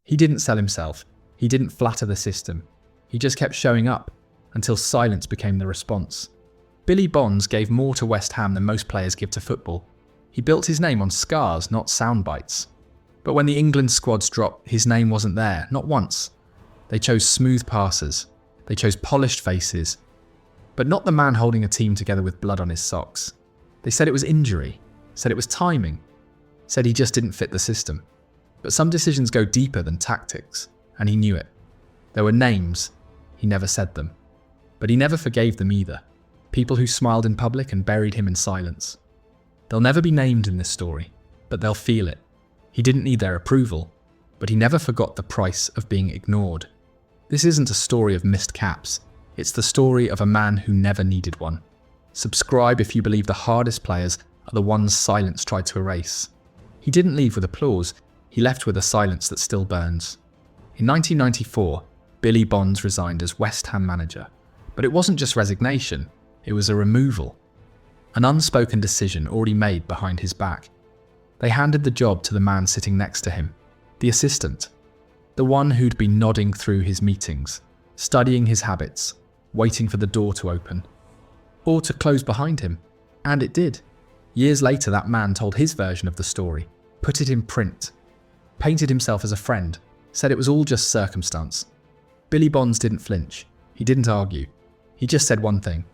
He didn't sell himself. He didn't flatter the system. He just kept showing up until silence became the response. Billy Bonds gave more to West Ham than most players give to football. He built his name on scars, not soundbites. But when the England squads dropped, his name wasn't there, not once. They chose smooth passers. They chose polished faces. But not the man holding a team together with blood on his socks. They said it was injury, said it was timing, said he just didn't fit the system. But some decisions go deeper than tactics, and he knew it. There were names, he never said them. But he never forgave them either. People who smiled in public and buried him in silence. They'll never be named in this story, but they'll feel it. He didn't need their approval, but he never forgot the price of being ignored. This isn't a story of missed caps. It's the story of a man who never needed one. Subscribe if you believe the hardest players are the ones silence tried to erase. He didn't leave with applause. He left with a silence that still burns. In 1994, Billy Bonds resigned as West Ham manager. But it wasn't just resignation, it was a removal. An unspoken decision already made behind his back. They handed the job to the man sitting next to him, the assistant. The one who'd been nodding through his meetings, studying his habits, waiting for the door to open. Or to close behind him. And it did. Years later, that man told his version of the story, put it in print, painted himself as a friend, said it was all just circumstance. Billy Bonds didn't flinch. He didn't argue. He just said one thing.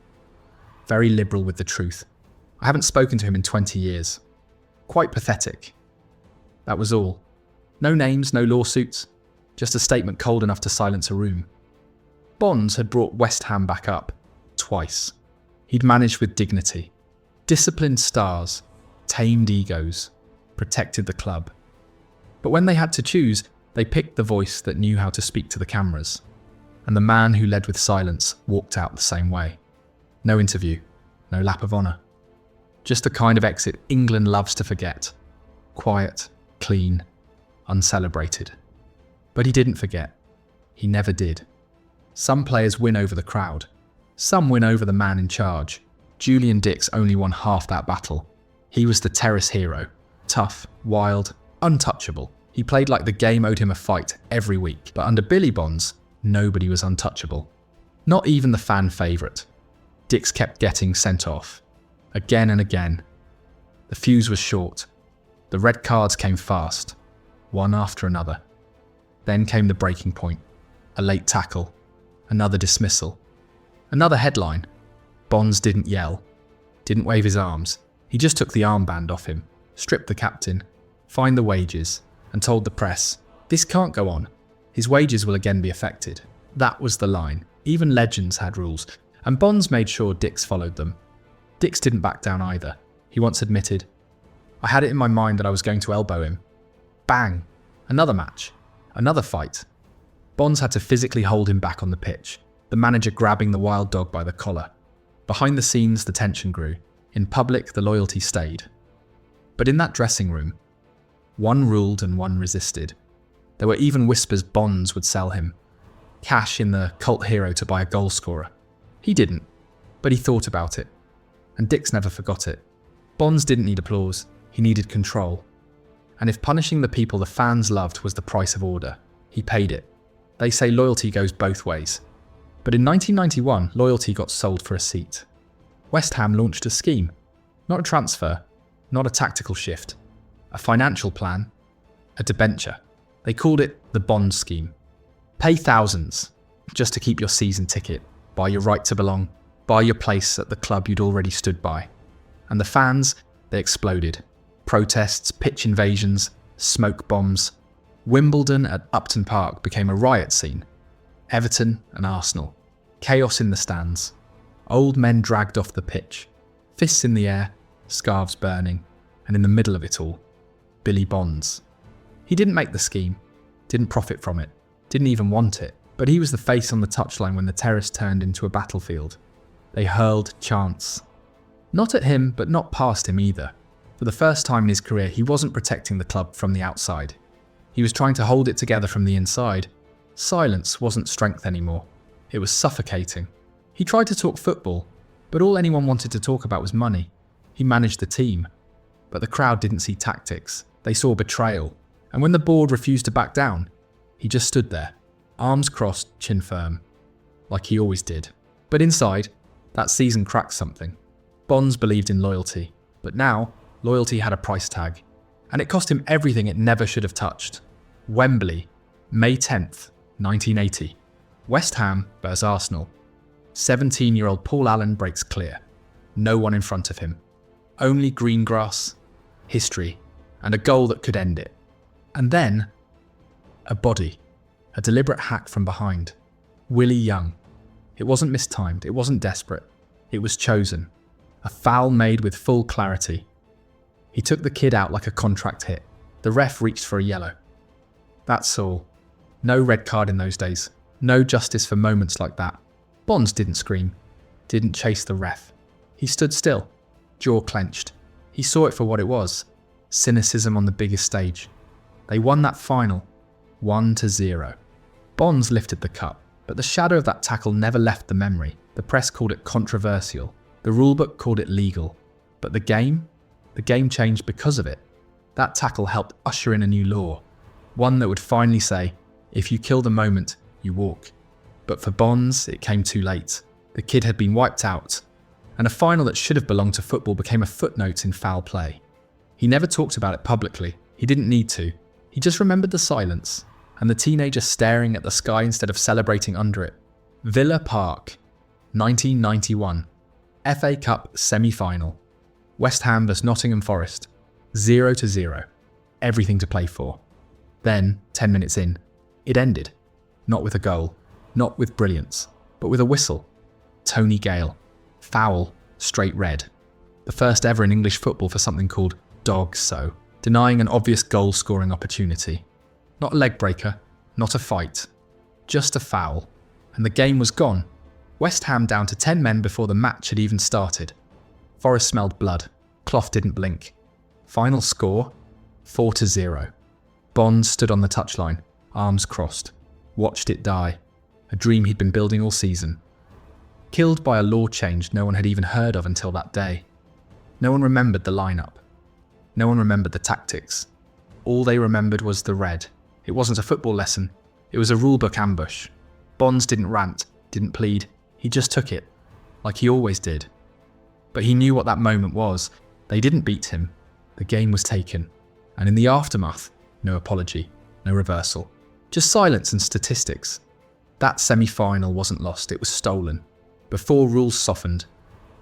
Very liberal with the truth. I haven't spoken to him in 20 years. Quite pathetic. That was all. No names, no lawsuits. Just a statement cold enough to silence a room. Bonds had brought West Ham back up. Twice. He'd managed with dignity. Disciplined stars. Tamed egos. Protected the club. But when they had to choose, they picked the voice that knew how to speak to the cameras. And the man who led with silence walked out the same way. No interview. No lap of honour. Just the kind of exit England loves to forget. Quiet, clean, uncelebrated. But he didn't forget. He never did. Some players win over the crowd. Some win over the man in charge. Julian Dicks only won half that battle. He was the terrace hero. Tough, wild, untouchable. He played like the game owed him a fight every week. But under Billy Bonds, nobody was untouchable. Not even the fan favourite. Dicks kept getting sent off. Again and again. The fuse was short. The red cards came fast. One after another. Then came the breaking point. A late tackle. Another dismissal. Another headline. Bonds didn't yell. Didn't wave his arms. He just took the armband off him. Stripped the captain. Fined the wages. And told the press, this can't go on. His wages will again be affected. That was the line. Even legends had rules. And Bonds made sure Dicks followed them. Dicks didn't back down either. He once admitted, I had it in my mind that I was going to elbow him. Bang! Another match. Another fight. Bonds had to physically hold him back on the pitch, the manager grabbing the wild dog by the collar. Behind the scenes, the tension grew. In public, the loyalty stayed. But in that dressing room, one ruled and one resisted. There were even whispers Bonds would sell him. Cash in the cult hero to buy a goal scorer. He didn't, but he thought about it. And Dicks never forgot it. Bonds didn't need applause, he needed control. And if punishing the people the fans loved was the price of order, he paid it. They say loyalty goes both ways. But in 1991, loyalty got sold for a seat. West Ham launched a scheme. Not a transfer, not a tactical shift. A financial plan, a debenture. They called it the Bond Scheme. Pay thousands just to keep your season ticket, buy your right to belong, buy your place at the club you'd already stood by. And the fans, they exploded. Protests, pitch invasions, smoke bombs. Wimbledon at Upton Park became a riot scene. Everton and Arsenal. Chaos in the stands. Old men dragged off the pitch. Fists in the air, scarves burning. And in the middle of it all, Billy Bonds. He didn't make the scheme, didn't profit from it, didn't even want it. But he was the face on the touchline when the terrace turned into a battlefield. They hurled chants. Not at him, but not past him either. For the first time in his career, he wasn't protecting the club from the outside. He was trying to hold it together from the inside. Silence wasn't strength anymore. It was suffocating. He tried to talk football, but all anyone wanted to talk about was money. He managed the team. But the crowd didn't see tactics. They saw betrayal. And when the board refused to back down, He just stood there, arms crossed, chin firm, like he always did. But inside, that season cracked something. Bonds believed in loyalty, but now loyalty had a price tag, and it cost him everything it never should have touched. Wembley, May 10th, 1980. West Ham vs Arsenal. 17-year-old Paul Allen breaks clear. No one in front of him. Only green grass, history, and a goal that could end it. And then, a body. A deliberate hack from behind. Willie Young. It wasn't mistimed, it wasn't desperate. It was chosen. A foul made with full clarity. He took the kid out like a contract hit. The ref reached for a yellow. That's all. No red card in those days. No justice for moments like that. Bonds didn't scream. Didn't chase the ref. He stood still. Jaw clenched. He saw it for what it was. Cynicism on the biggest stage. They won that final. 1-0. Bonds lifted the cup, but the shadow of that tackle never left the memory. The press called it controversial. The rulebook called it legal. But the game changed because of it. That tackle helped usher in a new law. One that would finally say, if you kill the moment, you walk. But for Bonds, it came too late. The kid had been wiped out, and a final that should have belonged to football became a footnote in foul play. He never talked about it publicly. He didn't need to. He just remembered the silence, and the teenager staring at the sky instead of celebrating under it. Villa Park, 1991. FA Cup semi-final. West Ham vs Nottingham Forest. 0-0. Everything to play for. Then, 10 minutes in, it ended. Not with a goal, not with brilliance, but with a whistle. Tony Gale. Foul, straight red. The first ever in English football for something called dog so, denying an obvious goal-scoring opportunity. Not a leg breaker, not a fight, just a foul. And the game was gone. West Ham down to 10 men before the match had even started. Forest smelled blood. Clough didn't blink. Final score, 4-0. Bonds stood on the touchline, arms crossed, watched it die, a dream he'd been building all season. Killed by a law change no one had even heard of until that day. No one remembered the lineup. No one remembered the tactics. All they remembered was the red. It wasn't a football lesson, it was a rulebook ambush. Bonds didn't rant, didn't plead, he just took it, like he always did. But he knew what that moment was. They didn't beat him. The game was taken. And in the aftermath, no apology, no reversal. Just silence and statistics. That semi-final wasn't lost, it was stolen. Before rules softened,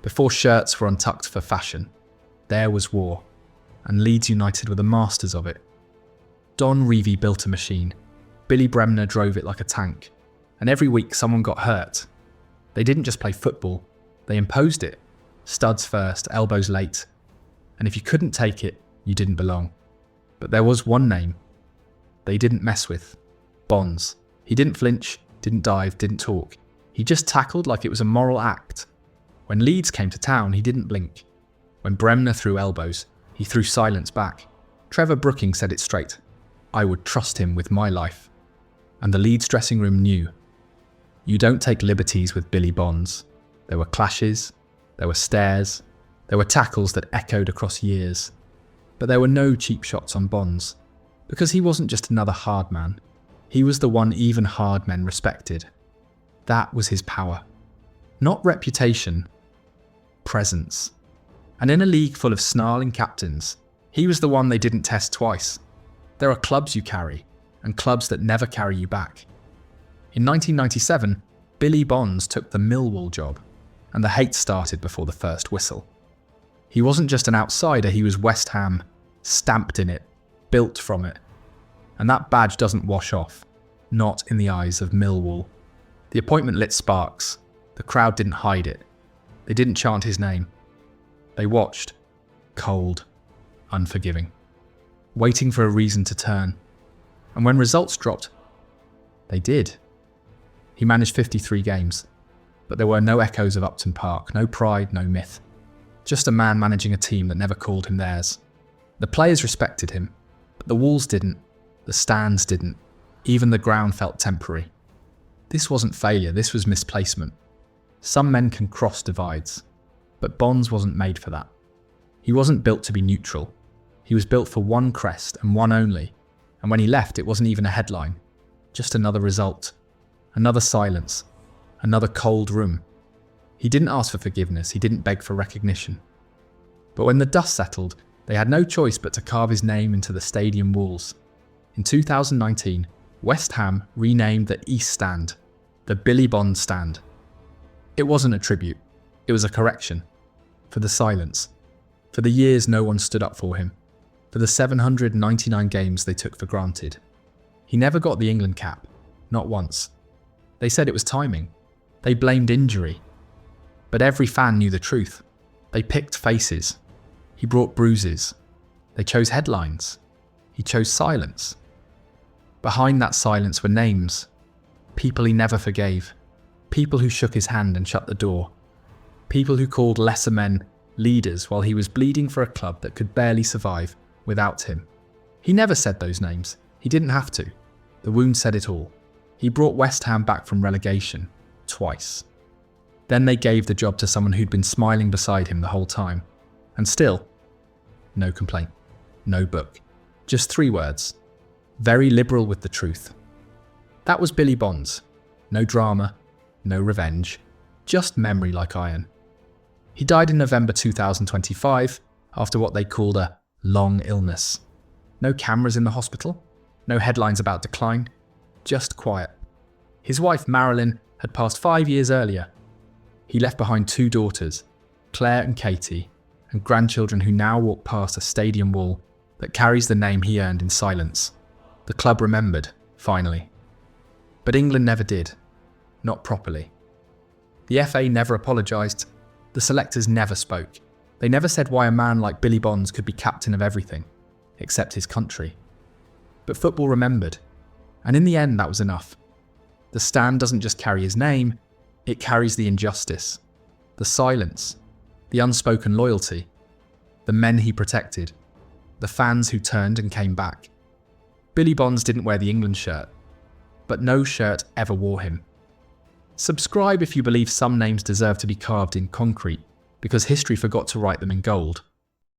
before shirts were untucked for fashion, there was war. And Leeds United were the masters of it. Don Revie built a machine. Billy Bremner drove it like a tank. And every week someone got hurt. They didn't just play football, they imposed it. Studs first, elbows late. And if you couldn't take it, you didn't belong. But there was one name they didn't mess with. Bonds. He didn't flinch, didn't dive, didn't talk. He just tackled like it was a moral act. When Leeds came to town, he didn't blink. When Bremner threw elbows, he threw silence back. Trevor Brooking said it straight. I would trust him with my life. And the Leeds dressing room knew. You don't take liberties with Billy Bonds. There were clashes, there were stares, there were tackles that echoed across years. But there were no cheap shots on Bonds, because he wasn't just another hard man. He was the one even hard men respected. That was his power. Not reputation, presence. And in a league full of snarling captains, he was the one they didn't test twice. There are clubs you carry, and clubs that never carry you back. In 1997, Billy Bonds took the Millwall job, and the hate started before the first whistle. He wasn't just an outsider, he was West Ham, stamped in it, built from it. And that badge doesn't wash off, not in the eyes of Millwall. The appointment lit sparks. The crowd didn't hide it. They didn't chant his name. They watched, cold, unforgiving, waiting for a reason to turn. And when results dropped, they did. He managed 53 games, but there were no echoes of Upton Park, no pride, no myth. Just a man managing a team that never called him theirs. The players respected him, but the walls didn't, the stands didn't, even the ground felt temporary. This wasn't failure, this was misplacement. Some men can cross divides, but Bonds wasn't made for that. He wasn't built to be neutral. He was built for one crest and one only, and when he left it wasn't even a headline. Just another result. Another silence. Another cold room. He didn't ask for forgiveness, he didn't beg for recognition. But when the dust settled, they had no choice but to carve his name into the stadium walls. In 2019, West Ham renamed the East Stand, the Billy Bonds Stand. It wasn't a tribute, it was a correction. For the silence. For the years no one stood up for him. For the 799 games they took for granted. He never got the England cap, not once. They said it was timing. They blamed injury. But every fan knew the truth. They picked faces. He brought bruises. They chose headlines. He chose silence. Behind that silence were names. People he never forgave. People who shook his hand and shut the door. People who called lesser men leaders while he was bleeding for a club that could barely survive without him. He never said those names. He didn't have to. The wound said it all. He brought West Ham back from relegation. Twice. Then they gave the job to someone who'd been smiling beside him the whole time. And still, no complaint. No book. Just 3 words. Very liberal with the truth. That was Billy Bonds. No drama. No revenge. Just memory like iron. He died in November 2025 after what they called a long illness. No cameras in the hospital. No headlines about decline. Just quiet. His wife Marilyn had passed 5 years earlier. He left behind 2 daughters, Claire and Katie, and grandchildren who now walk past a stadium wall that carries the name he earned in silence. The club remembered, finally. But England never did. Not properly. The FA never apologised. The selectors never spoke. They never said why a man like Billy Bonds could be captain of everything, except his country. But football remembered. And in the end, that was enough. The stand doesn't just carry his name, it carries the injustice, the silence, the unspoken loyalty, the men he protected, the fans who turned and came back. Billy Bonds didn't wear the England shirt, but no shirt ever wore him. Subscribe if you believe some names deserve to be carved in concrete because history forgot to write them in gold.